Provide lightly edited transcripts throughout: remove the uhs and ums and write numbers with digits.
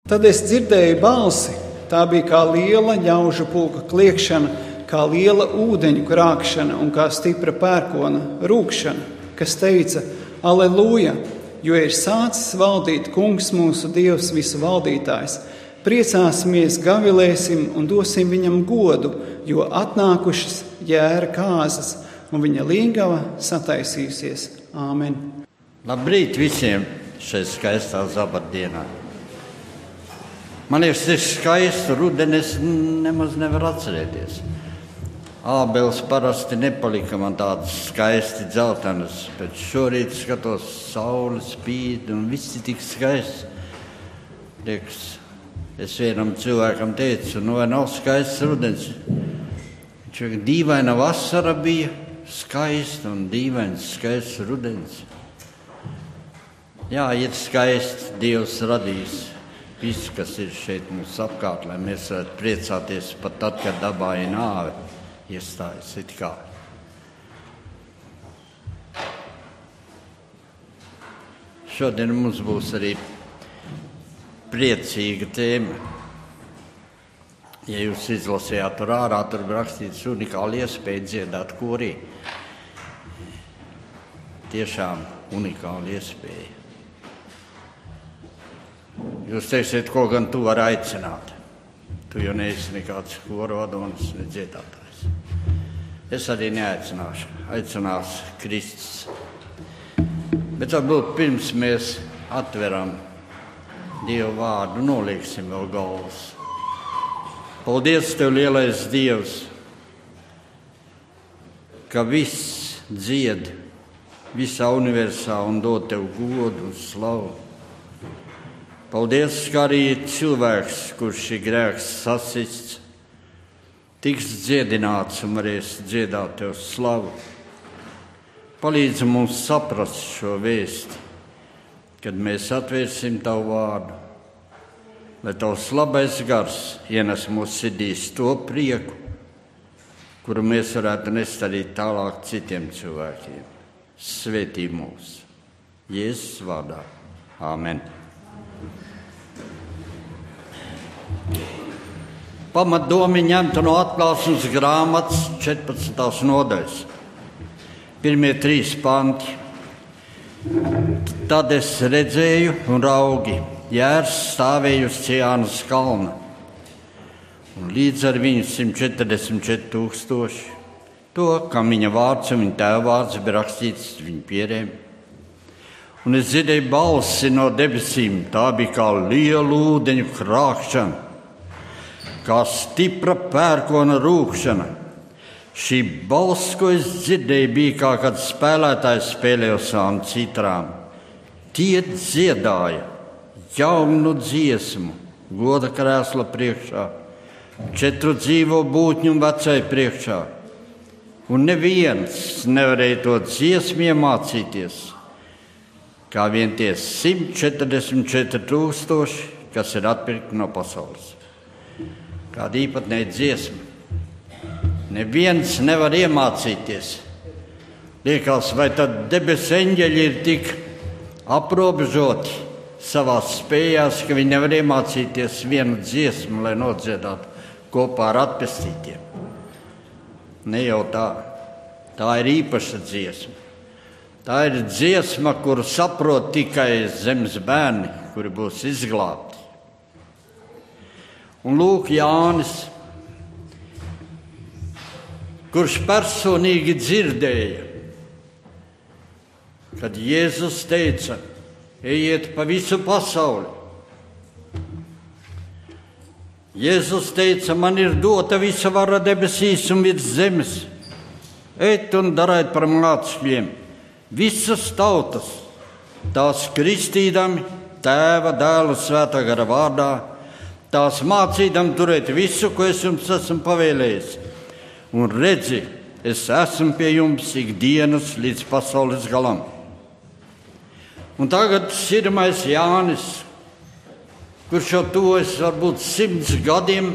Tad es dzirdēju balsi, tā bija kā liela ļaužu pulka kliekšana, kā liela ūdeņu krākšana un kā stipra pērkona rūkšana, kas teica: Aleluja, jo ir sācis valdīt Kungs mūsu Dievs visu valdītājs. Priecāsimies, gavilēsim un dosim viņam godu, jo atnākušas jēra kāzas un viņa līgava sataisījusies. Āmen. Labrīt visiem šeit skaistā zabardienā. Man liekas, ir skaistu rudeni, es nemaz nevaru atcerēties. Ābeles parasti nepalika man tādas skaisti dzeltenas, bet šorīt skatos, saule spīd un viss ir tik skaists. Liekas, es vienam cilvēkam teicu, vai nav skaists rudens. Viņš saka, dīvaina vasara bija skaista un dīvains skaists rudens. Jā, ir skaisti, Dievs radījis visu, kas ir šeit mums apkārt, lai mēs varētu priecāties pat tad, kad dabā ir nāve iestājas it kā. Šodien mums būs arī priecīga tēma. Ja jūs izlasījāt tur ārā, tur rakstīts unikāla iespēja dziedāt korī. Tiešām unikāla iespēja. Jūs teiksiet, ko gan tu vari aicināt. Tu jau neesi nekāds koru vadonis, ne dziedātājs. Es arī neaicināšu. Aicinās Kristus. Bet varbūt pirms mēs atveram Dievu vārdu, nolieksim vēl galvas. Paldies Tev, lielais Dievs, ka viss dzied visā universā un dod Tev godu un slavu. Paldies, ka arī cilvēks, kurš ir grēks sasists, tiks dziedināts un varēs dziedāt Tev slavu. Palīdzi mums saprast šo vēsti, kad mēs atvērsim Tavu vārdu, lai Tavs labais gars ienes mūsu sirdīs to prieku, kuru mēs varētu nest arī tālāk citiem cilvēkiem. Svētī mūs Jēzus vārdā. Āmen. Pamatdomi ņemta no Atklāsmes grāmatas 14. nodaļas. Pirmie 3 panti. Tad es redzēju un raugi, jērs stāvēja uz Ciānas kalna, un līdz ar viņu 144 000. To, kam viņa vārds un viņa tēva vārds bija rakstīts viņa pierēm. Un es dzirdēju balsi no debesīm, tā bija kā liela ūdeņu krākšana, kā stipra pērkona rūkšana. Šī balss, ko es dzirdēju, bija kā kad spēlētājs spēlē uz savām citrām. Tie dziedāja jaunu dziesmu, goda krēsla priekšā, 4 dzīvo būtņu un vecai priekšā. Un neviens nevarēja to dziesmu iemācīties, kā vien tie 144 000, kas ir atpirkti no pasaules. Kāda īpatnēja dziesma. Neviens nevar iemācīties. Liekas, vai tad debesu eņģeļi ir tik aprobežoti savās spējās, ka viņi nevar iemācīties vienu dziesmu, lai nodziedātu kopā ar atpestītiem. Ne jau tā. Tā ir īpaša dziesma. Tā ir dziesma, kuru saprot tikai zemes bērni, kuri būs izglābti. Un lūk, Jānis, kurš personīgi dzirdēja, kad Jēzus teica, ejiet pa visu pasauli. Jēzus teica, man ir dota visa vara debesīs un virs zemes. Eit un dariet par mācekļiem visas tautas, tās kristīdami Tēva, Dēla, Svētā gara vārdā, tās mācīdam turēt visu, ko es jums esmu pavēlējis. Un redzi, es esmu pie jums ikdienas līdz pasaules galam. Un tagad sirmais Jānis, kurš jau tuvojas varbūt 100 gadiem,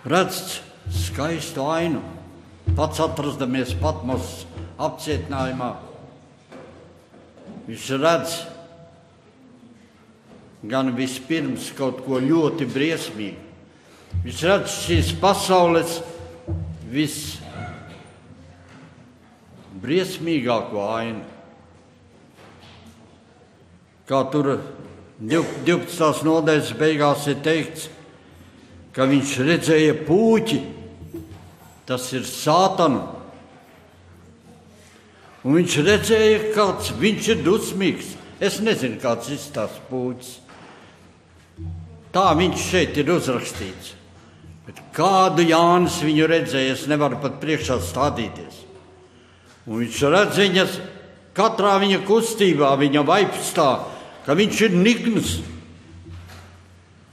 redz skaistu ainu, pats atrastamies Patmos apcietinājumā. Viņš redz gan vispirms kaut ko ļoti briesmīgu. Viņš redz šīs pasaules visbriesmīgāko ainu. Kā tur 12. nodaļas beigās ir teikts, ka viņš redzēja pūķi, tas ir Sātanu. Un viņš redzēja, kāds viņš ir dusmīgs. Es nezinu, kāds izstāsta pūķis. Tā viņš šeit ir uzrakstīts. Bet kādu Jānis viņu redzēja, es nevaru pat priekšā stādīties. Un viņš redz viņas katrā viņa kustībā, viņa vaipstā, ka viņš ir nikns.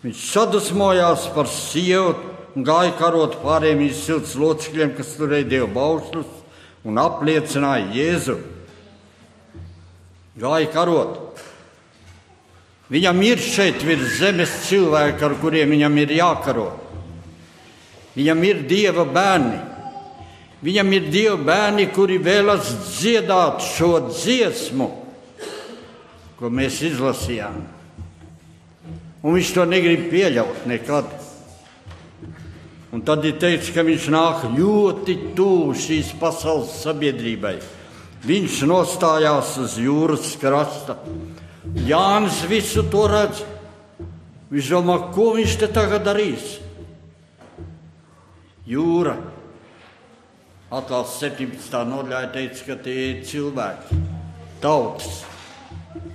Viņš sadusmojās par sievu un gāja karot pārējiem viņas silts locekļiem, kas turēja Dievu baušļus un apliecināja Jēzu. Gāja karot. Viņam ir šeit virs zemes cilvēki, ar kuriem viņam ir jākaro. Viņam ir Dieva bērni. Viņam ir Dieva bērni, kuri vēlas dziedāt šo dziesmu, ko mēs izlasījām. Un viņš to negrib pieļaut nekad. Un tad ir teikts, ka viņš nāk ļoti tuvu šīs pasaules sabiedrībai. Viņš nostājās uz jūras krasta. Jānis visu to redz. Viņš domā, ko viņš te tagad darīs? Jūra. Atkal 17. nodaļā teica, ka tie ir cilvēki, tautas,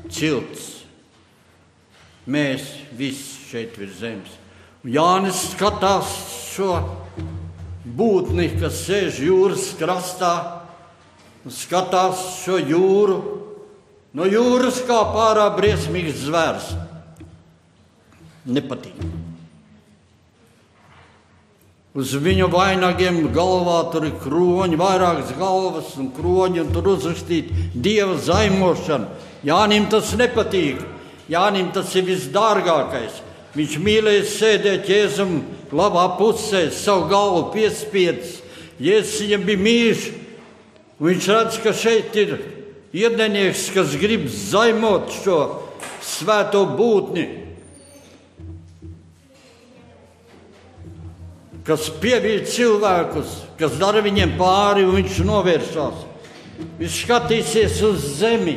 cilts. Mēs visi šeit virs zemes. Un Jānis skatās šo būtni, kas sēž jūras krastā, un skatās šo jūru. No jūras kā pārā briesmīgs zvērs. Nepatīk. Uz viņa vainagiem galvā tur ir kroņi, vairākas galvas un kroņi, un tur uzrakstīt Dieva zaimošana. Jānim tas nepatīk. Jānim tas ir visdārgākais. Viņš mīlēja sēdēt Jēzum labā pusē, savu galvu piespiedis. Jēzus viņam bija mīļš. Viņš redz, ka šeit ir iedenieks, kas grib zaimot šo svēto būtni, kas pievīd cilvēkus, kas dara viņiem pāri, un viņš novēršās. Viņš skatīsies uz zemi.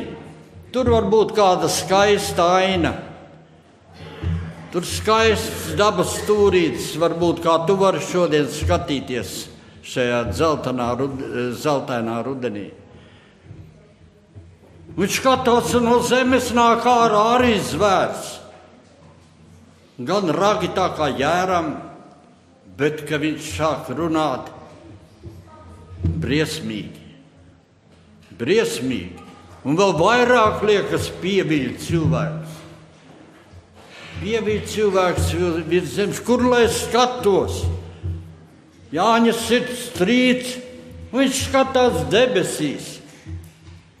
Tur var būt kāda skaista aina. Tur skaists dabas stūrītis, varbūt kā tu vari šodien skatīties šajā zeltainā rudenī. Viņš skatās, un no zemes nāk ārā arī zvērs. Gan ragi tā kā jēram, bet, ka viņš sāk runāt briesmīgi. Briesmīgi. Un vēl vairāk liekas pievīļ cilvēks. Pievīļ cilvēks virs zemes. Kur lai es skatos? Jāņa sirds strīds, un viņš skatās debesīs.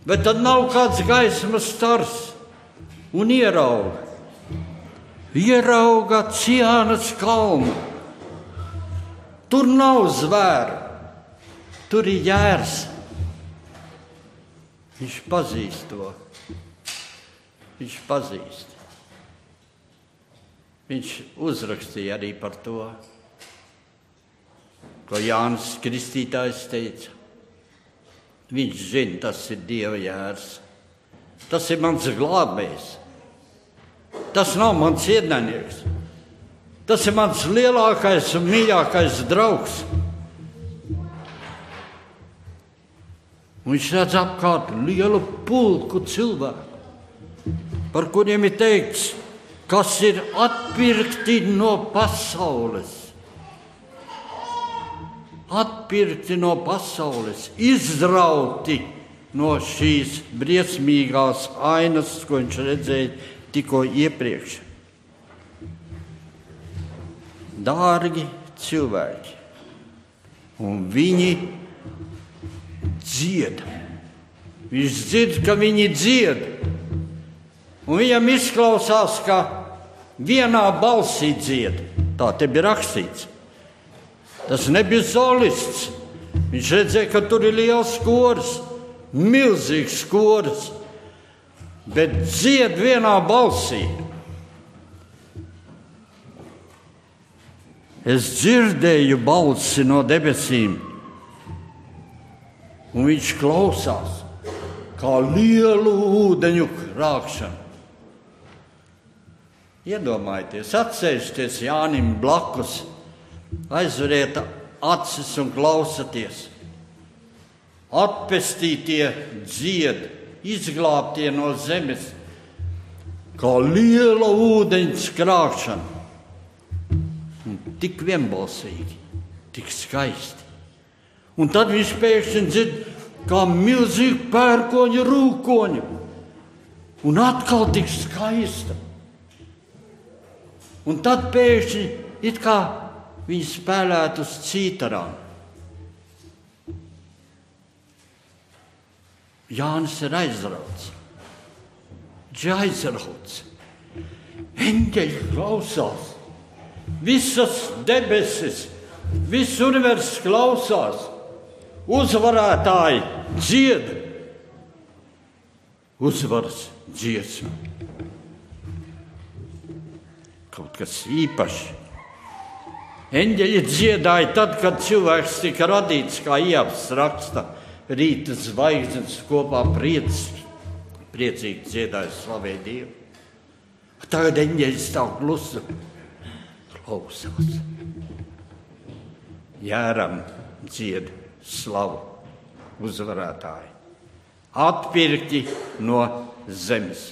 Bet tad nav kāds gaismas stars. Un ierauga Ciānas kalnu. Tur nav zvēra, tur ir jērs. Viņš pazīst to. Viņš pazīst. Viņš uzrakstīja arī par to, ko Jānis Kristītājs teica. Viņš zina, tas ir Dieva jērs. Tas ir mans glābējs. Tas nav mans ienaidnieks. Tas ir mans lielākais un mīļākais draugs. Un viņš redz apkārt lielu pulku cilvēku, par kuriem ir teikts, kas ir atpirkti no pasaules. Atpirkti no pasaules, izrauti no šīs briesmīgās ainas, ko viņš redzēja tikko iepriekš. Dārgi cilvēki, un viņi dzied. Viņš dzird, ka viņi dzied. Un viņam izklausās, ka vienā balsī dzied. Tā te bija rakstīts. Tas nebija solists. Viņš redzēja, ka tur ir liels kors, milzīgs kors, bet dzied vienā balsī. Es dzirdēju balsi no debesīm, un viņš klausās kā lielu ūdeņu krākšanu. Iedomājieties, atsēžieties Jānim blakus, aizveriet acis un klausaties. Atpestītie dzied, izglābtie no zemes, kā liela ūdeņu krākšana. Un tik vienbalsīgi, tik skaisti. Un tad viņš pēkšņi dzird kā milzīgi pērkoņu rūkoņu. Un atkal tik skaista. Un tad pēkšņi it kā viņi spēlētu uz cītarām. Jānis ir aizrauts. Eņģeļi klausās. Visas debesis, viss universs klausās. Uzvarētāji dzied. Uzvaras dziesma. Kaut kas īpašs. Eņģeļi dziedāja tad, kad cilvēks tika radīts, kā Ievas raksta, rīta zvaigznes kopā priecīgi dziedāja slavē Dievu. Tagad eņģeļi stāv klusu, klausās. Jāram dzied slavu, uzvarētāji. Atpirkti no zemes.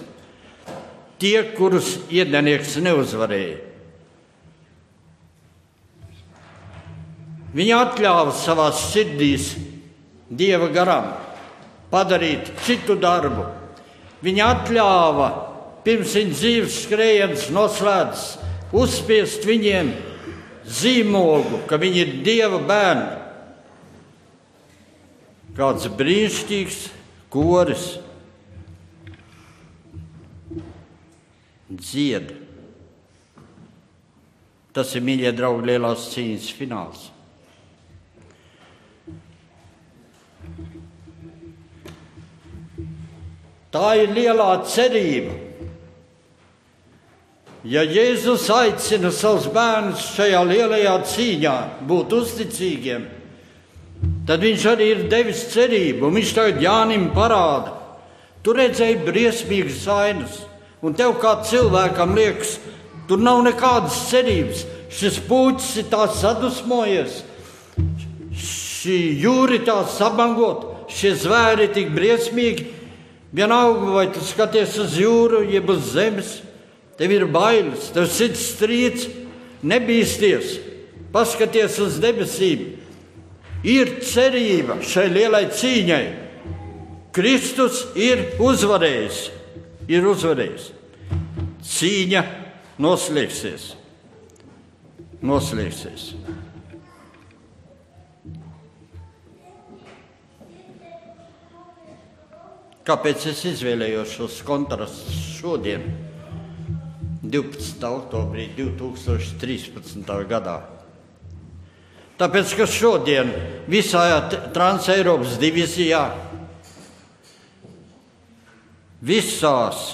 Tie, kurus ienaidnieks neuzvarēja. Viņi atļāva savās sirdīs Dieva garam padarīt citu darbu. Viņi atļāva pirms viņa dzīves skrējiens noslēdzas uzspiest viņiem zīmogu, ka viņi ir Dieva bērni. Kāds brīnišķīgs koris dzied. Tas ir, mīļie draugi, lielās cīņas fināls. Tā ir lielā cerība. Ja Jēzus aicina savus bērnus šajā lielajā cīņā būt uzticīgiem, tad viņš arī ir devis cerību, un viņš tagad Jānim parāda. Tu redzēji briesmīgas ainas, un tev kā cilvēkam liekas, tur nav nekādas cerības. Šis puķis ir tā sadusmojies, šī jūra ir tā sabangot, šie zvēri ir tik briesmīgi. Vienalga, vai tu skaties uz jūru, jeb uz zemes, tev ir bailes, tev sirds strīds, nebīsties, paskaties uz debesīm. Ir cerība šai lielai cīņai. Kristus ir uzvarējis. Cīņa noslēgsies. Kāpēc es izvēlējos šos kontrastus šodien, 12. oktobrī 2013. gadā? Tāpēc, ka šodien visā Transeiropas divīzijā, visās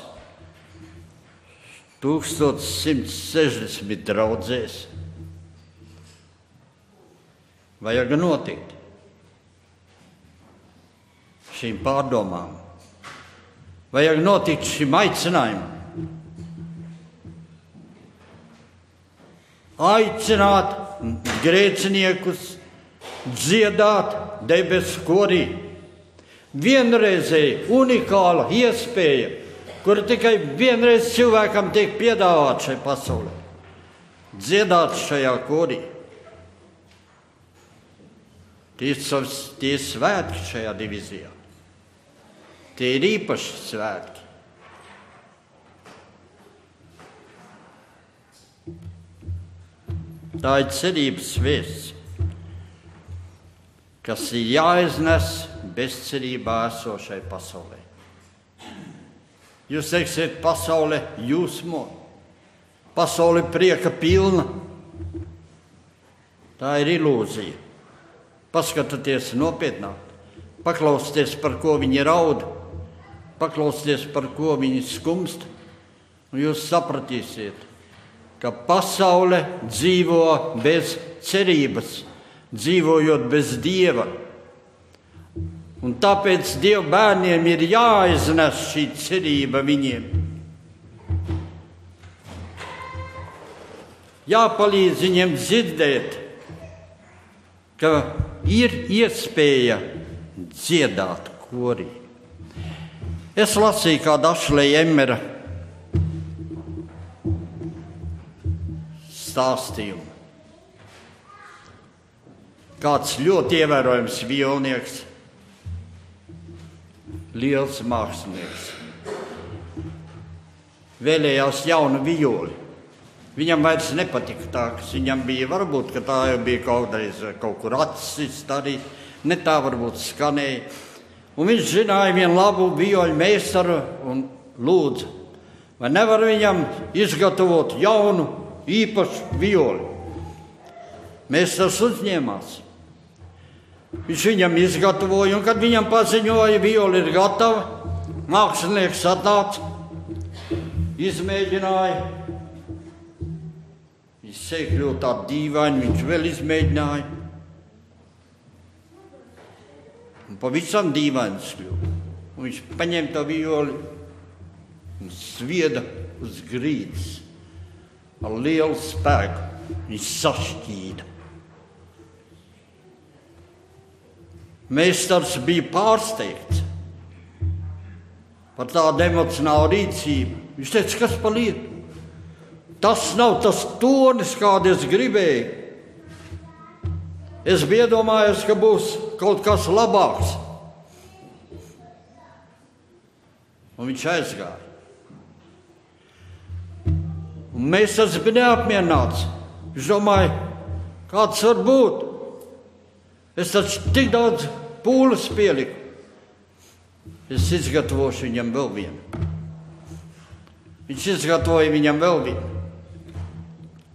1160 draudzēs vajag notikt šīm pārdomām. Vajag notikt šim aicinājumam. Aicināt grēciniekus dziedāt debesu korī. Vienreizēja, unikāla iespēja, kura tikai vienreiz cilvēkam tiek piedāvāt šai pasaulē. Dziedāt šajā korī. Tie ir svētki šajā divīzijā. Tie ir īpaši svētki. Tā ir cerības vēsts, kas ir jāiznes bezcerībā esošai pasaulē. Jūs teiksiet, pasaule jūsmo, pasaule prieka pilna. Tā ir ilūzija. Paskatieties nopietnāk, paklausieties, par ko viņi raud, paklausieties, par ko viņi skumst, un jūs sapratīsiet, ka pasaule dzīvo bez cerības, dzīvojot bez Dieva. Un tāpēc Dieva bērniem ir jāiznes šī cerība viņiem. Jāpalīdz viņiem dzirdēt, ka ir iespēja dziedāt korī. Es lasīju kādu Ašleja Emmera stāstījumu. Kāds ļoti ievērojams violnieks, liels mākslinieks, vēlējās jaunu violi. Viņam vairs nepatika tā, kas viņam bija. Varbūt, ka tā jau bija kaut kur atsist arī, ne tā varbūt skanēja. Un viņš zināja vienu labu vioļu meistaru un lūdzu, vai nevar viņam izgatavot jaunu, īpašu violi. Meistars uzņēmās. Viņš viņam izgatavoja, un kad viņam paziņoja, violi ir gatava, mākslinieks atnāca, izmēģināja. Viņš seja kļuva tā dīvaini, viņš vēl izmēģināja. Un pavisam dīvains kļuva. Un viņš paņēma to violi un svieda uz grīdas ar lielu spēku. Viņš sašķīda. Meistars bija pārsteigts par tādu emocionālu rīcību. Viņš teica, kas pa lietu? Tas nav tas tonis, kādu es gribēju. Es biju iedomājies, ka būs kaut kas labāks. Un viņš aizgāja. Un meistars bija neapmierināts. Viņš domāja, kāds var būt? Es taču tik daudz pūles pieliku. Es izgatavošu viņam vēl vienu. Viņš izgatavoja viņam vēl vienu.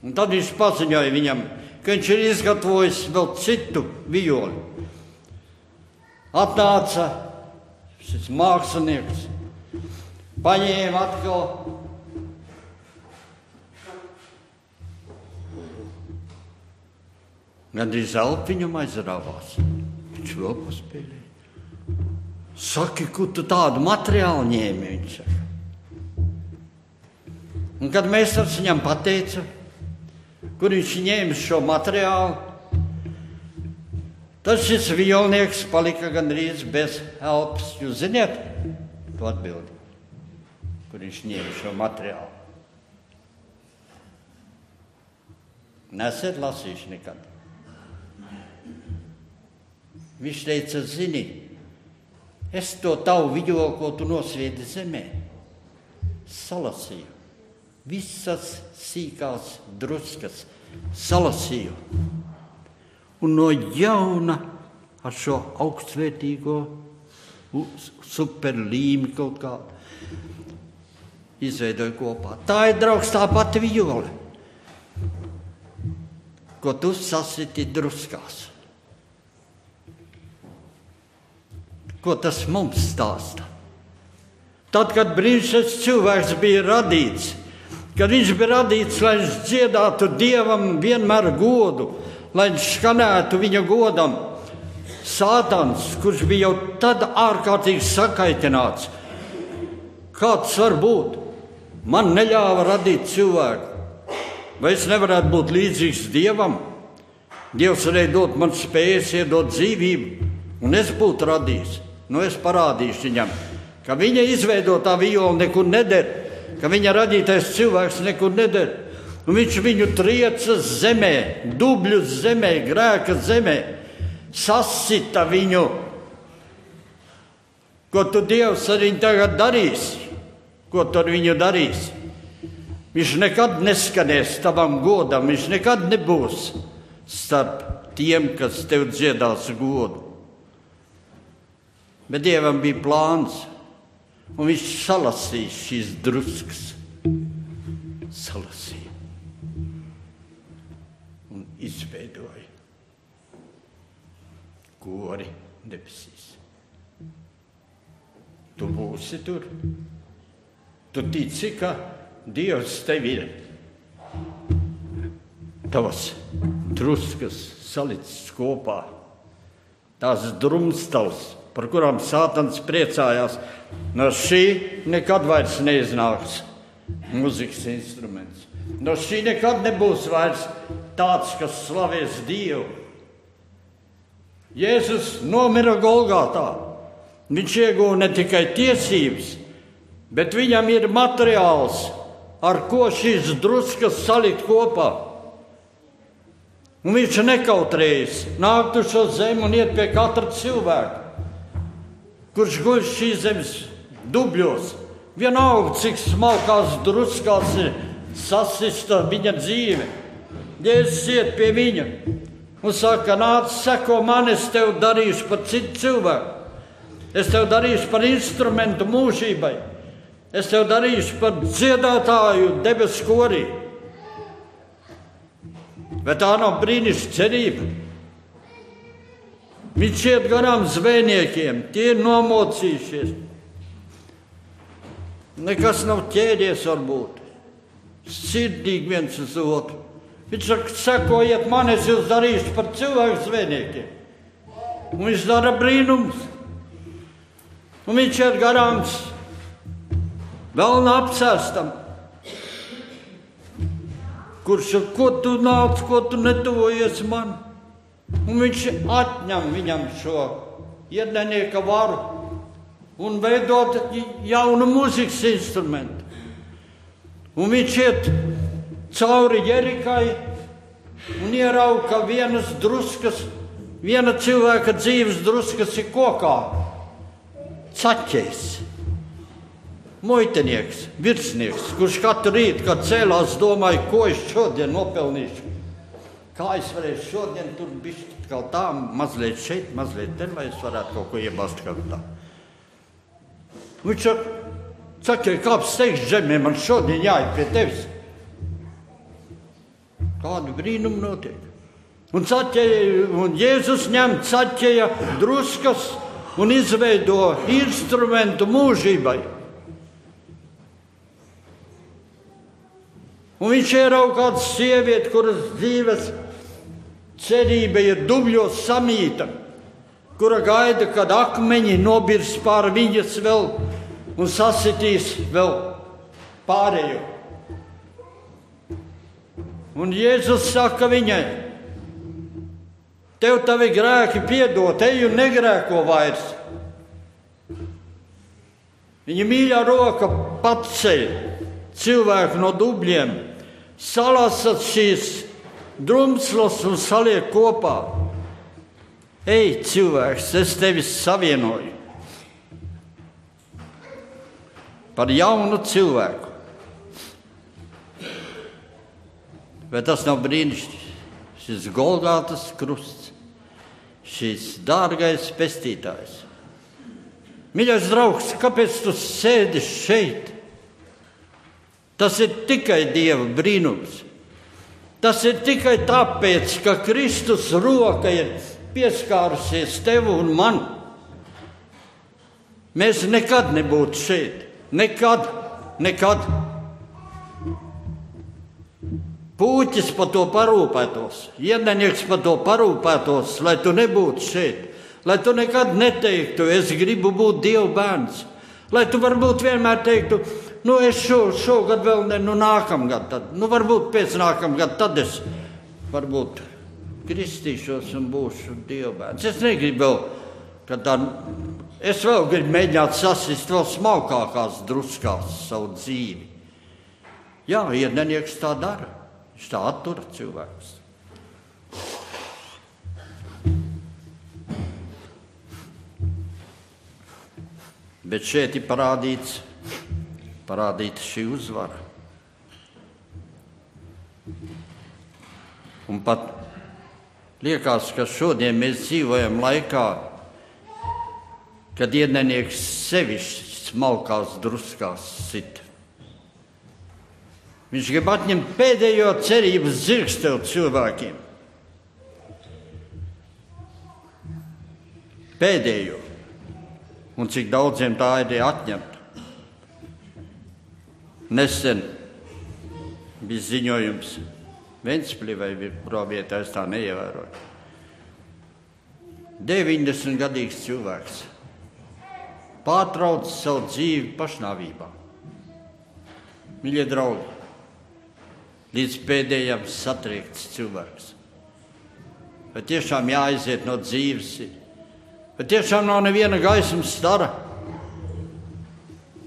Un tad viņš paziņoja viņam, ka viņš ir izgatavojis vēl citu violi. Atnāca šis mākslinieks, paņēma atkal gandrīz elpa viņam aizrāvās. Viņš vēl paspēlēja. Saki, kur tu tādu materiālu ņēmi, viņš saka. Un kad meistars viņam pateica, kur viņš ņēma šo materiālu, tad šis violnieks palika gandrīz bez elpas. Jūs ziniet to atbildi, kur viņš ņēma šo materiālu? Nesat lasījuši nekad. Viņš teica, zini, es to tavu violi, ko tu nosviedi zemē, salasīju. Visas sīkās druskas salasīju. Un no jauna ar šo augstvērtīgo superlīmi kaut kā izveidoju kopā. Tā ir, draugs, tā pati viole, ko tu sasiti druskās. Ko tas mums stāsta? Tad, kad brīnišķīgs cilvēks bija radīts, kad viņš bija radīts, lai viņš dziedātu Dievam vienmēr godu, lai viņš skanētu viņa godam, Sātans, kurš bija jau tad ārkārtīgi sakaitināts, kāds var būt? Man neļāva radīt cilvēku. Vai es nevarētu būt līdzīgs Dievam? Dievs varēja dot man spējas, iedot dzīvību, un es būtu radījis. Nu, es parādīšu viņam, ka viņa izveidotā viola nekur neder, ka viņa radītais cilvēks nekur neder. Un viņš viņu trieca zemē, dubļus zemē, grēka zemē, sasita viņu. Ko tu, Dievs, ar viņu tagad darīsi? Ko tu ar viņu darīsi? Viņš nekad neskanēs tavam godam, viņš nekad nebūs starp tiem, kas tev dziedās godu. Bet Dievam bija plāns, un viņš salasīja šīs druskas. Salasīja. Un izveidoja kori debesīs. Tu būsi tur. Tu tici, ka Dievs tev ir. tavas druskas salicis kopā, tās drumstals, par kurām Sātans priecājās, no šī nekad vairs neiznāks muzikas instruments. No šī nekad nebūs vairs tāds, kas slavēs Dievu. Jēzus nomira Golgātā. Viņš ieguva ne tikai tiesības, bet viņam ir materiāls, ar ko šīs druskas salikt kopā. Un viņš nekautrējas nākt uz šo zemi un iet pie katra cilvēka, kurš guļ šīs zemes dubļos. Vienalga, cik smalkās druskās ir sasista viņa dzīve. Jēzus iet pie viņa un saka, nāc, seko man, es tev darīšu par citu cilvēku. Es tev darīšu par instrumentu mūžībai. Es tev darīšu par dziedātāju debesu korī. Bet tā nav brīnišķīga cerība. Viņš iet garām zvejniekiem, tie ir nomocījušies. Nekas nav ķēries varbūt. Sirdīgi viens uz otru. Viņš saka, sekojiet man, es jūs darīšu par cilvēku zvejniekiem. Un viņš dara brīnums. Un viņš iet garām velna apsēstam. Kurš saka, ko tu nāc, ko tu netuvojies man? Un viņš atņem viņam šo ienaidnieka varu un veidot jaunu mūzikas instrumentu. Un viņš iet cauri Jerikai un ierauga, ka vienas druskas, viena cilvēka dzīves druskas ir kokā. Caķējs, muitinieks, virsnieks, kurš katru rītu, kad cēlās, domāja, ko es šodien nopelnīšu. Kā es varēšu šodien tur bišķi kaut tā, mazliet šeit, mazliet ten, lai es varētu kaut ko iebāzt kaut tā. Viņš saka, kāpēc teiks žemē, man šodien jāiet pie tevis. Kādu brīnumu notiek. Un Jēzus ņem caķeja druskas un izveido instrumentu mūžībai. Un viņš ierauga kādu sievieti, kuras dzīves cerība ir dubļos samīta, kura gaida, kad akmeņi nobirs pār viņas vēl un sasitīs vēl pārējo. Un Jēzus saka viņai, tev tavi grēki piedot, ej un negrēko vairs. Viņa mīļā roka paceļ cilvēku no dubļiem, salasat šīs drumslas un saliek kopā. Ej, cilvēks, es tevi savienoju par jaunu cilvēku. Bet tas nav brīnišķīgi. Šis Golgātas krusts, šis dārgais pestītājs. Mīļais draugs, kāpēc tu sēdi šeit? Tas ir tikai Dieva brīnums. Tas ir tikai tāpēc, ka Kristus roka ir pieskārusies tev un man. Mēs nekad nebūtu šeit. Nekad. Pūķis par to parūpētos, ienaidnieks par to parūpētos, lai tu nebūtu šeit, lai tu nekad neteiktu, es gribu būt Dieva bērns, lai tu varbūt vienmēr teiktu, es šogad vēl ne, nākamgad, tad, varbūt pēc nākamgad, tad es varbūt kristīšos un būšu Dieva bērns. Es negribu vēl, es vēl gribu mēģināt sasist vēl smalkākās druskās savu dzīvi. Jā, ienaidnieks tā dara. Viņš tā attura cilvēkus. Bet šeit ir parādīta šī uzvara. Un pat liekas, ka šodien mēs dzīvojam laikā, kad ienaidnieks sevišķi smalkās druskās sit. Viņš grib atņemt pēdējo cerības dzirksteli cilvēkiem. Pēdējo. Un cik daudziem tā ir atņemta. Nesen bija ziņojums Ventspilī vai provietā, es tā neievēroju. 90-gadīgs cilvēks pārtrauc savu dzīvi pašnāvībā. Mīļie draugi, līdz pēdējam satriekts cilvēks. Vai tiešām jāaiziet no dzīves? Vai tiešām nav neviena gaismas stara?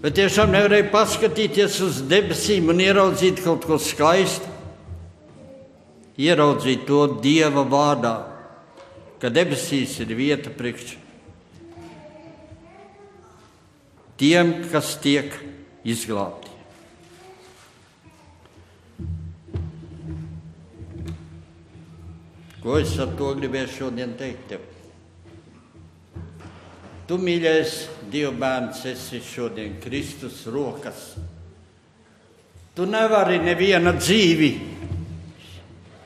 Vai tiešām nevarēja paskatīties uz debesīm un ieraudzīt kaut ko skaistu? Ieraudzīt to Dieva vārdā, ka debesīs ir vieta priekš tiem, kas tiek izglābti. Ko es ar to gribēju šodien teikt tev? Tu, mīļais Dieva bērns, esi šodien Kristus rokas. Tu nevari neviena dzīvi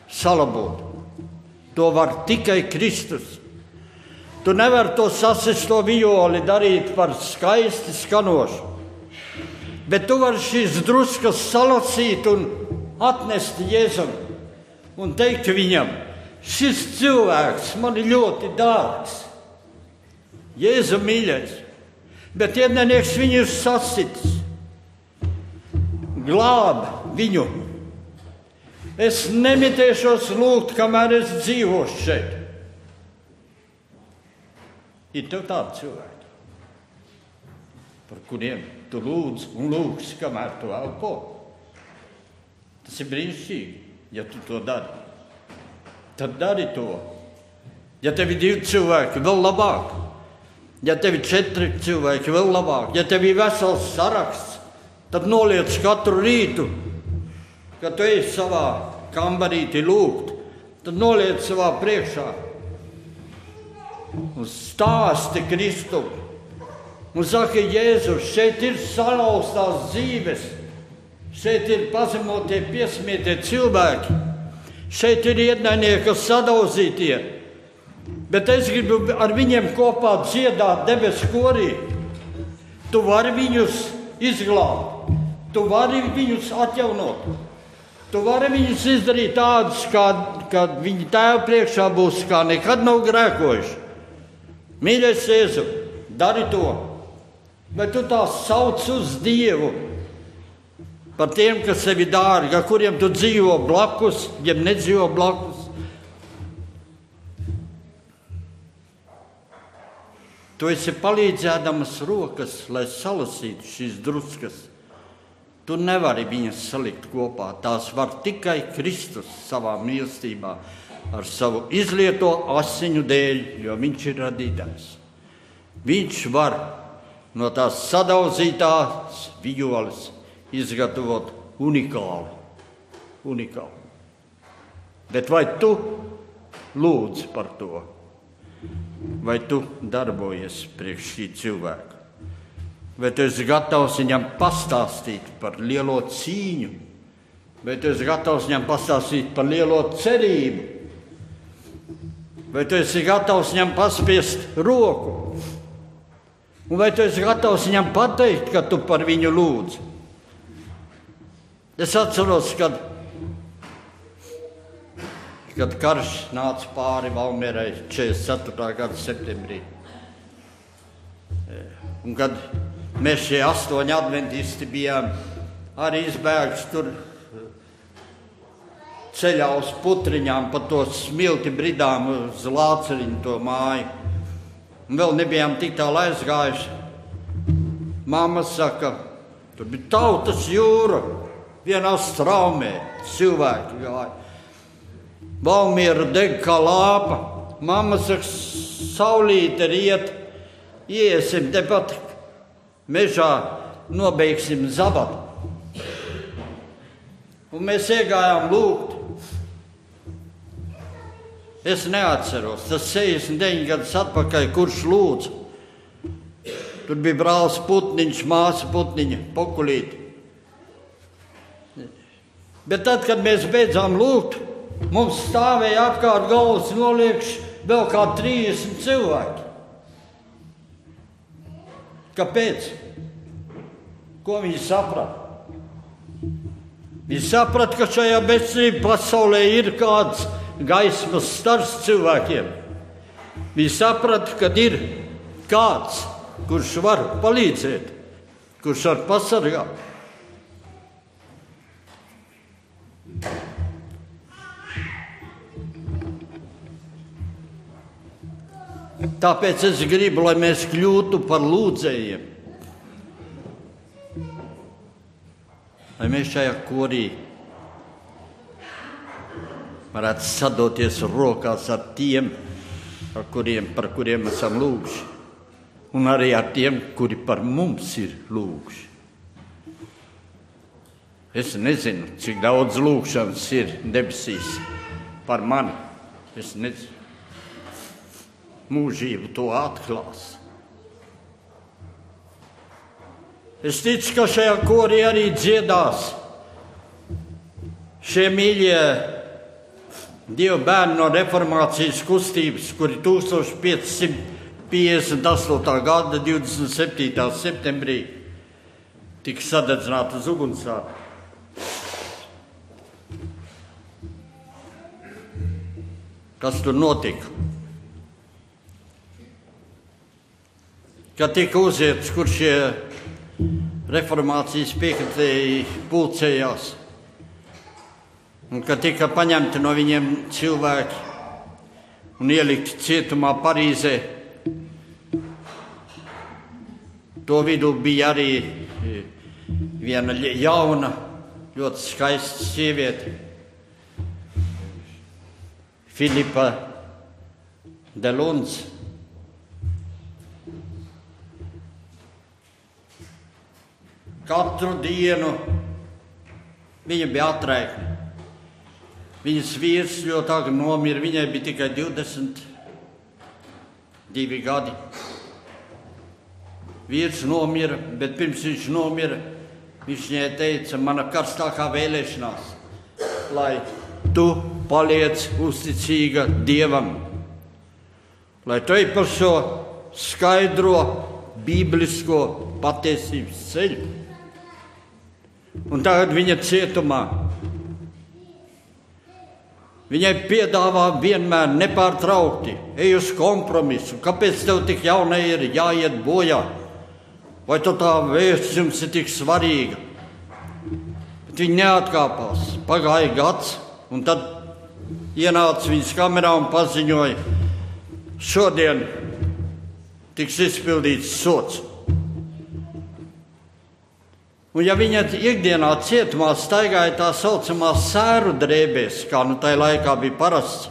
salabot. To var tikai Kristus. Tu nevari to sasisto violi darīt par skaisti skanošu. Bet tu vari šīs druskas salasīt un atnest Jēzum un teikt viņam, šis cilvēks man ir ļoti dārgs. Jēzu mīļais, bet ienaidnieks viņu ir sasitis. Glāb viņu. Es nemitēšos lūgt, kamēr es dzīvošu šeit. Ir tev tādi cilvēki, par kuriem tu lūdz un lūgsi, kamēr tu elpo. Tas ir brīnišķīgi, ja tu to dari. Tad dari to. Ja tev ir 2 cilvēki, vēl labāk. Ja tev ir 4 cilvēki, vēl labāk. Ja tev ir vesels saraksts, tad noliec katru rītu, kad tu ej savā kambarīti lūgt, tad noliec savā priekšā un stāsti Kristu. Un saka, Jēzus, šeit ir salauztās dzīves, šeit ir pazemotie, piesmietie cilvēki, šeit ir ienaidnieki sadauzītie, bet es gribu ar viņiem kopā dziedāt debesu korī. Tu vari viņus izglābt, tu vari viņus atjaunot, tu vari viņus izdarīt tādus, kad viņi tēva priekšā būs, kā nekad nav grēkojuši. Mīļais Jēzu, dari to, vai tu tā sauc uz Dievu par tiem, kas sevi dārgi, ar kuriem tu dzīvo blakus, jeb nedzīvo blakus. Tu esi palīdzēdamas rokas, lai salasītu šīs druskas. Tu nevari viņas salikt kopā. Tās var tikai Kristus savā mīlestībā ar savu izlieto asiņu dēļ, jo viņš ir radītājs. Viņš var no tās sadauzītās vijoles izgatavot unikālu. Bet vai tu lūdz par to? Vai tu darbojies priekš šī cilvēka? Vai tu esi gatavs viņam pastāstīt par lielo cīņu? Vai tu esi gatavs viņam pastāstīt par lielo cerību? Vai tu esi gatavs viņam paspiest roku? Un vai tu esi gatavs viņam pateikt, ka tu par viņu lūdz? Es atceros, kad karš nāca pāri Valmierai 44. gada septembrī. Un kad mēs šie 8 adventisti bijām arī izbēguši tur ceļā uz Putriņām, pa to smilti bridām uz Lāceriņu to māju. Un vēl nebijām tik tālu aizgājuši. Mamma saka, tur bija tautas jūra, vienā straumē cilvēki gāja. Valmiera deg kā lāpa. Mamma saka, saulīte riet, iesim tepat mežā, nobeigsim zabadu. Un mēs iegājām lūgt. Es neatceros, tas 69 gadus atpakaļ, kurš lūdz. Tur bija brālis Putniņš, māsa Putniņa, Pokulīte. Bet tad, kad mēs beidzām lūgt, mums stāvēja apkārt galvas noliekši vēl kā 30 cilvēki. Kāpēc? Ko viņi saprata? Viņi saprata, ka šajā bezcerību pasaulē ir kāds gaismas stars cilvēkiem. Viņi saprata, ka ir kāds, kurš var palīdzēt, kurš var pasargāt. Tāpēc es gribu, lai mēs kļūtu par lūdzējiem. Lai mēs šajā korī varētu sadoties rokās ar tiem, par kuriem esam lūguši, un arī ar tiem, kuri par mums ir lūguši. Es nezinu, cik daudz lūgšanas ir debesīs par mani. Es nezinu. Mūžību to atklās. Es ticu, ka šajā korī arī dziedās šie mīļie Dieva bērni no reformācijas kustības, kuri 1558. Gada 27. septembrī tika sadedzināti uz ugunsgrēku. Kas tur notika? Kad tika uziets, kur šie reformācijas piekritēji pulcējās, un kad tika paņemti no viņiem cilvēki un ielikti cietumā Parīzē, to vidū bija arī viena jauna, ļoti skaista sieviete, Filipa Delons. Katru dienu viņa bija atraikne. Viņas vīrs ļoti agri nomira, viņai bija tikai 22 gadi. Vīrs nomira, bet pirms viņš nomira, viņš viņai teica, mana karstākā vēlēšanās, lai tu paliec uzticīga Dievam, lai tu ej par šo skaidro bībelisko patiesības ceļu. Un tagad viņa cietumā. Viņai piedāvā vienmēr nepārtraukti, ej uz kompromisu. Kāpēc tev tik jaunai ir jāiet bojā? Vai tu tā vēsts jums ir tik svarīga? Bet viņa neatkāpās. Pagāja gads, un tad ienāca viņas kamerā un paziņoja, šodien tiks izpildīts sots. Un ja viņa ikdienā cietumā staigāja tā saucamā sēru drēbēs, kā tajā laikā bija parasts,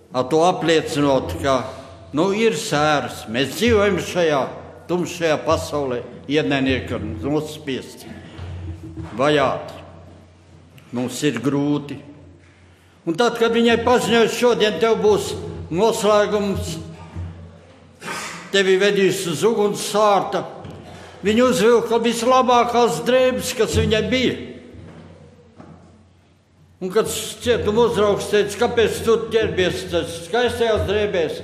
ar to apliecinot, ka ir sēras, mēs dzīvojam šajā tumšajā pasaulē, ienaidnieki nospiesti, vajāti, mums ir grūti. Un tad, kad viņai paziņoja, šodien tev būs noslēgums, tevi vedīs uz uguns sārta, viņa uzvilka vislabākās drēbes, kas viņai bija. Un kad cietuma uzraugs teica, kāpēc tu ģērbies skaistajās drēbēs,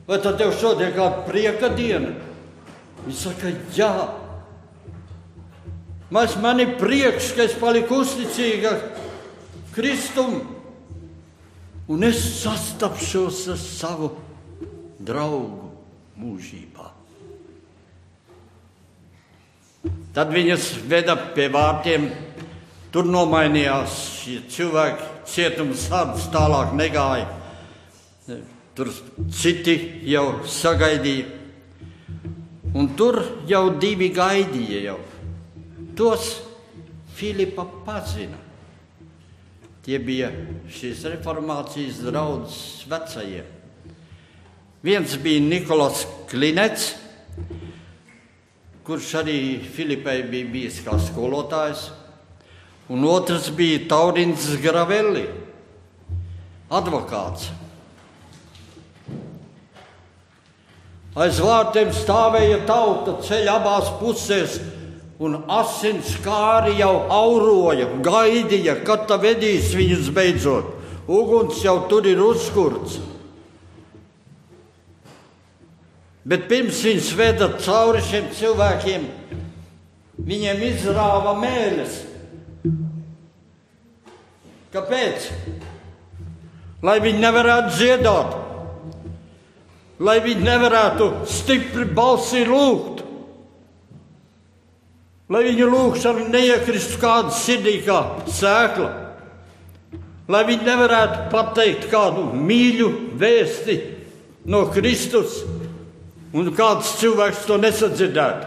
vai tad tev šodien kāda prieka diena? Viņa saka, jā. Man ir prieks, ka es paliku uzticīga Kristum, un es sastapšos ar savu draugu mūžībā. Tad viņas veda pie vārtiem, tur nomainījās šie cilvēki, cietums sārds tālāk negāja. Tur citi jau sagaidīja. Un tur jau divi gaidīja jau. Tos Filipa pazina. Tie bija šīs reformācijas draudzes vecajie. Viens bija Nikolas Klinets, kurš arī Filipai bija bijis kā skolotājs, un otrs bija Taurins Gravelli, advokāts. Aiz vārtiem stāvēja tauta ceļa abās pusēs, un asins kāri jau auroja, gaidīja, kad ta vedīs viņus beidzot. Uguns jau tur ir uzkurts. Bet pirms viņus veda cauri šiem cilvēkiem, Viņiem izrāva mēles. Kāpēc? Lai viņi nevarētu dziedāt, lai viņi nevarētu stipri balsī lūgt, lai viņu lūgšana neiekristu kādu sirdī kā sēkla, lai viņi nevarētu pateikt kādu mīļu vēsti no Kristus un kāds cilvēks to nesadzirdētu.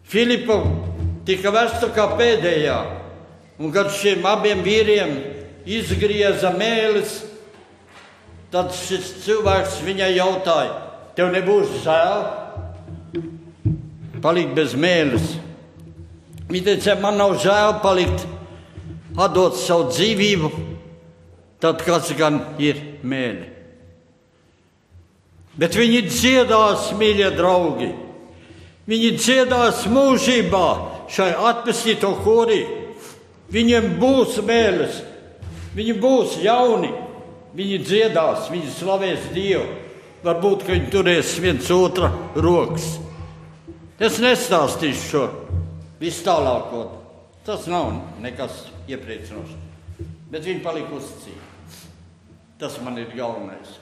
Filipa tika vesta kā pēdējā, un kad šiem abiem vīriem izgrieza mēlis, tad šis cilvēks viņai jautāja, tev nebūs žēl palikt bez mēles? Viņa teica, man nav žēl palikt, atdot savu dzīvību, tad kas gan ir mēli. Bet viņi dziedās, mīļie draugi, viņi dziedās mūžībā šai atpestīto korī. Viņiem būs mēles, viņi būs jauni, viņi dziedās, viņi slavēs Dievu. Varbūt, ka viņi turēs viens otra rokas. Es nestāstīšu šo visu tālāko. Tas nav nekas iepriecinošs. Bet viņi palika uzticīgi. Tas man ir galvenais.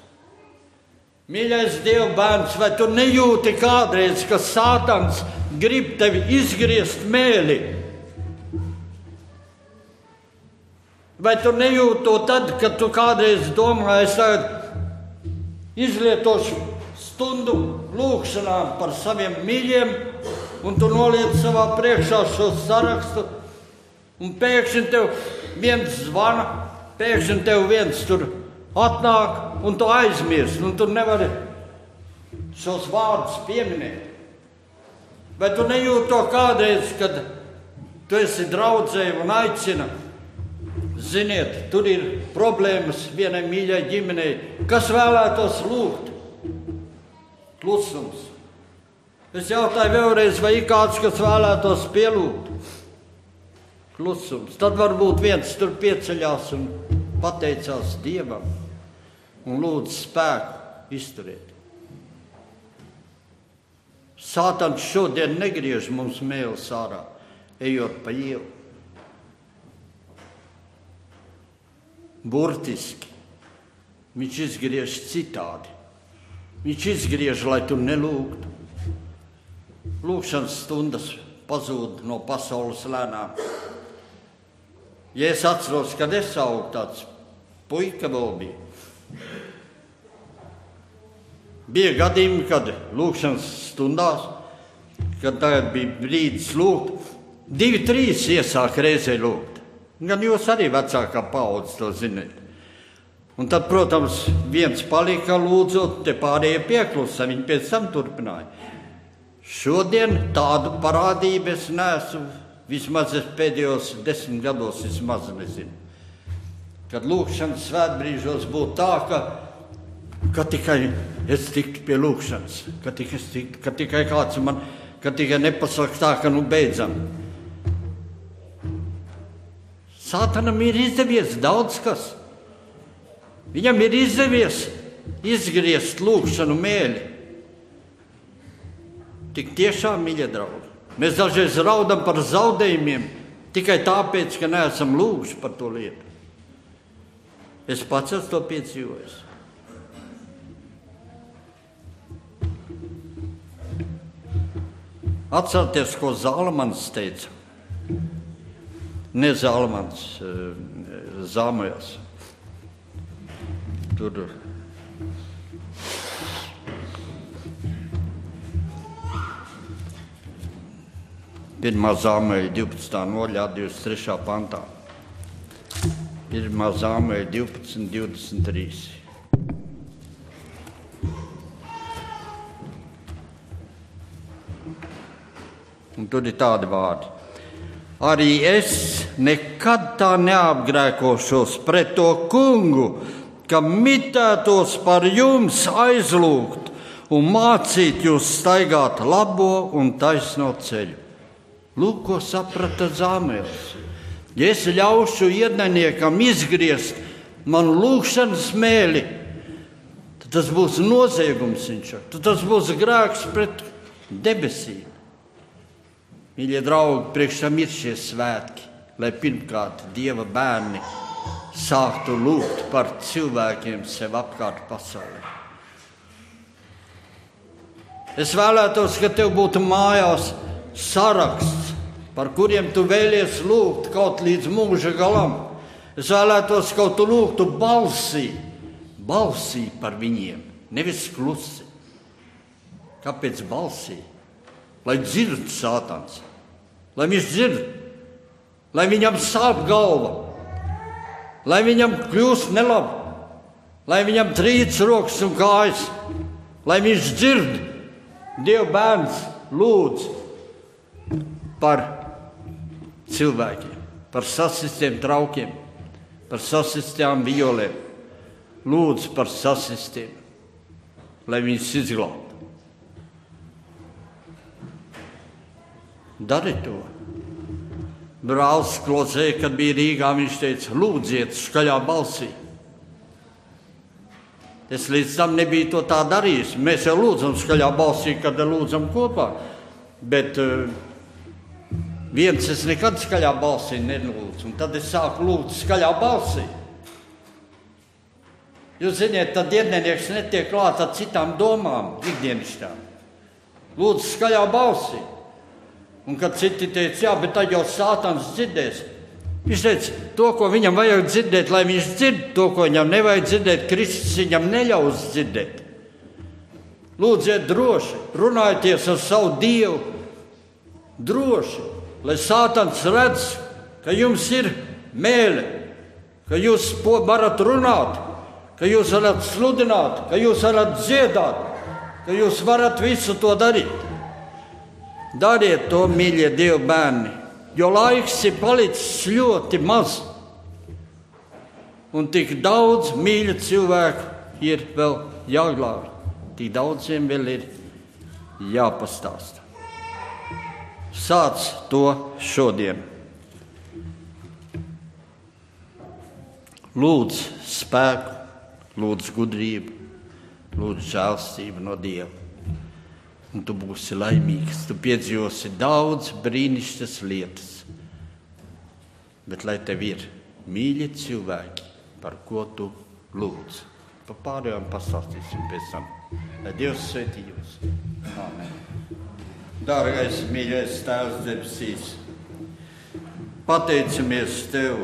Mīļais Dieva bērns, vai tu nejūti kādreiz, ka Sātans grib tevi izgriezt mēli? Vai tu nejūti to tad, kad tu kādreiz domā, es tagad izlietošu stundu lūgšanām par saviem mīļiem, un tu noliec savā priekšā šo sarakstu, un pēkšņi tev viens zvana, pēkšņi tev viens tur atnāk, un tu aizmirsti, un tu nevari šos vārdus pieminēt. Vai tu nejūti to kādreiz, kad tu esi draudzē un aicina? Ziniet, tur ir problēmas vienai mīļai ģimenei, kas vēlētos lūgt. Klusums. Es jautāju vēlreiz, vai ir kāds, kas vēlētos pielūgt? Klusums. Tad varbūt viens tur pieceļās un pateicās Dievam un lūdz spēku izturēt. Sātans šodien negriež mums mēles ārā, ejot pa ielu. Burtiski. Viņš izgriež citādi. Viņš izgriež, lai tu nelūgtu. Lūgšanas stundas pazūd no pasaules lēnām. Ja es atceros, kad es augu, tāds puika vēl bija. Bija gadījumi, kad lūgšanas stundās, kad tagad bija brīdis lūgt, 2-3 iesāk reizē lūgt. Gan jūs arī vecākā paudze to ziniet. Un tad, protams, viens palika lūdzot, te pārējie pieklusa, viņi pēc tam turpināja. Šodien tādu parādību es neesmu, vismaz es pēdējos 10 gados vismaz nezinu. Kad lūgšanas svētbrīžos būtu tā, ka tikai es tiktu pie lūgšanas, ka tikai kāds man, ka tikai nepasaka tā, ka nu beidzam. Sātanam ir izdevies daudz kas. Viņam ir izdevies izgriezt lūgšanu mēli. Tik tiešām, mīļie draugi, mēs dažreiz raudam par zaudējumiem tikai tāpēc, ka neesam lūguši par to lietu. Es pats esmu to piedzīvojis. Atcerieties, ko Zalmans teica. Ne Zalmans, Zāmēls. Tur. Pirmā Zāmēļa 12. nodaļā 23. pantā. Pirmā Zāmēļa 12:23. Un tur ir tādi vārdi. Arī es nekad tā neapgrēkošos pret to kungu, ka mitētos par jums aizlūgt un mācīt jūs staigāt labo un taisno ceļu. Lūk, ko saprata Zāmēls. Ja es ļaušu ienaidniekam izgriezt manu lūgšanas mēli, tad tas būs noziegums, viņš saka. Tad tas būs grēks pret debesīm. Mīļie draugi, priekš tam ir šie svētki, lai pirmkārt Dieva bērni sāktu lūgt par cilvēkiem sev apkārt pasaulē. Es vēlētos, ka tev būtu mājās saraksts, par kuriem tu vēlies lūgt kaut līdz mūža galam. Es vēlētos, ka tu lūgtu balsī par viņiem, nevis klusi. Kāpēc balsī? Lai dzird Sātans, lai viņš dzird, lai viņam sāp galva, lai viņam kļūst nelabi, lai viņam trīc rokas un kājas, lai viņš dzird. Dieva bērns lūdz par cilvēkiem, par sasistiem traukiem, par sasistām violēm, lūdz par sasistiem, lai viņus izglābtu. Dari to. Brālis Klozē, kad bija Rīgā, viņš teica, lūdziet skaļā balsī. Es līdz tam nebiju to tā darījis. Mēs jau lūdzam skaļā balsī, kad lūdzam kopā, bet viens es nekad skaļā balsī nelūdzu, un tad es sāku lūgt skaļā balsī. Jūs ziniet, tad diennieks netiek klāt ar citām domām, ikdienišķām. Lūdzu skaļā balsī. Un kad citi teica, jā, bet tad jau Sātans dzirdēs. Viņš teica, to, ko viņam vajag dzirdēt, lai viņš dzird, to, ko viņam nevajag dzirdēt, Kristus viņam neļaus dzirdēt. Lūdziet droši, runājieties ar savu Dievu droši, lai Sātans redz, ka jums ir mēle, ka jūs varat runāt, ka jūs varat sludināt, ka jūs varat dziedāt, ka jūs varat visu to darīt. Dariet to, mīļie Dieva bērni, jo laiks ir palicis ļoti maz. Un tik daudz mīļu cilvēku ir vēl jāglābj. Tik daudziem vēl ir jāpastāsta. Sāc to šodien. Lūdz spēku, lūdz gudrību, lūdz žēlstību no Dieva. Un tu būsi laimīgs, tu piedzīvosi daudz brīnišķas lietas. Bet lai tev ir mīļi cilvēki, par ko tu lūdz. Par pārējām pastāstīsim pēc tam. Lai Dievs svētī jūs. Āmen. Dārgais, mīļais Tēvs debesīs, pateicamies Tev,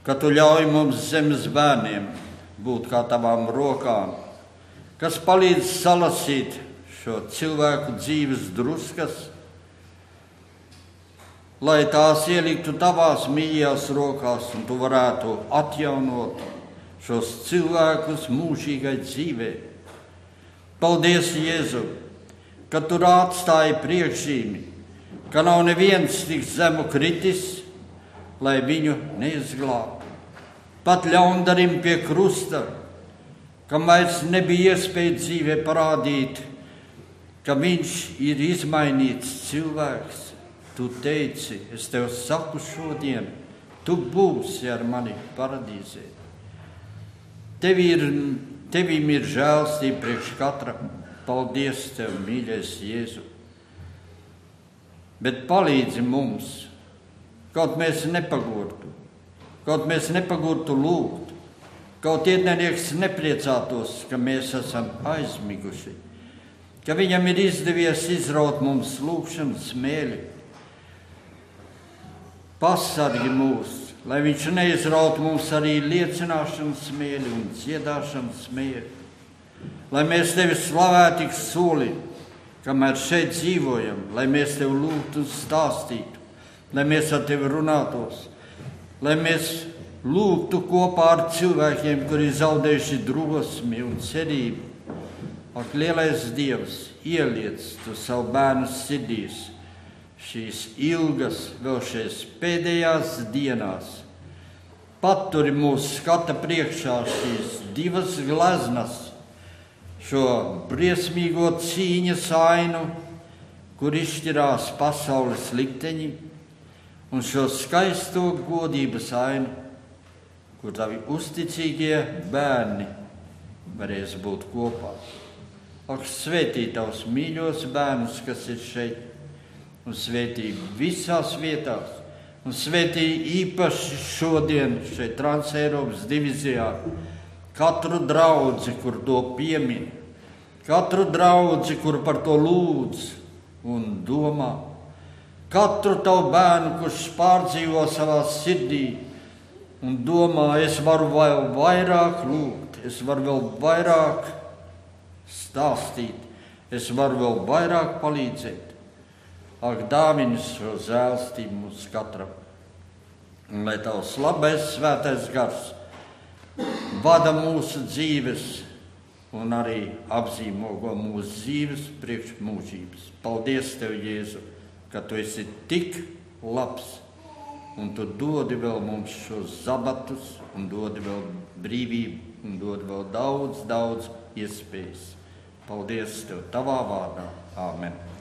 ka Tu ļauj mums zemes bērniem būt kā Tavām rokām, kas palīdz salasīt šo cilvēku dzīves druskas, lai tās ieliktu Tavās mīļajās rokās un Tu varētu atjaunot šos cilvēkus mūžīgai dzīvē. Paldies, Jēzu, ka Tu atstāji priekšzīmi, ka nav neviens tik zemu kritis, lai viņu neizglābtu. Pat ļaundarim pie krusta, kam vairs nebija iespēja dzīvē parādīt, ka viņš ir izmainīts cilvēks. Tu teici, es Tev saku šodien, Tu būsi ar mani paradīzē. Tevim ir žēlstība priekš katra. Paldies Tev, mīļais Jēzu. Bet palīdzi mums, kaut mēs nepagurtu lūgt, kaut ienaidnieks nepriecātos, ka mēs esam aizmiguši, ka viņam ir izdevies izraut mums lūgšanas smēli. Pasargi mūs, lai viņš neizraut mums arī liecināšanas smēli un dziedāšanas smēli. Lai mēs Tevi slavētu tik soli, kamēr šeit dzīvojam, lai mēs Tev lūgtu un stāstītu, lai mēs ar Tevi runātos, lai mēs lūgtu kopā ar cilvēkiem, kuri zaudējuši drosmi un cerību. Ak, lielais Dievs, ieliec Tu savu bērnu sirdīs šīs ilgas, vēl šīs pēdējās dienās. Paturi mūsu skata priekšā šīs divas gleznas, šo briesmīgo cīņas ainu, kur izšķirās pasaules likteņi, un šo skaisto godības ainu, kur Tavi uzticīgie bērni varēs būt kopā. Ak, svētī tavus mīļos bērnus, kas ir šeit, un svētī visās vietās, un svētī īpaši šodien šeit Transeiropas divizijā katru draudzi, kur to piemin, katru draudzi, kur par to lūdz un domā, katru tavu bērnu, kurš pārdzīvo savā sirdī un domā, es varu vēl vairāk lūgt, es varu vēl vairāk stāstīt, es varu vēl vairāk palīdzēt. Ak, dāvini šo žēlstību mums katram. Un lai tavs labais svētais gars vada mūsu dzīves un arī apzīmogo mūsu dzīves priekš mūžības. Paldies Tev, Jēzu, ka Tu esi tik labs un Tu dodi vēl mums šos zabatus un dodi vēl brīvību un dodi vēl daudz iespējas. Paldies Tev tavā vārdā. Āmen.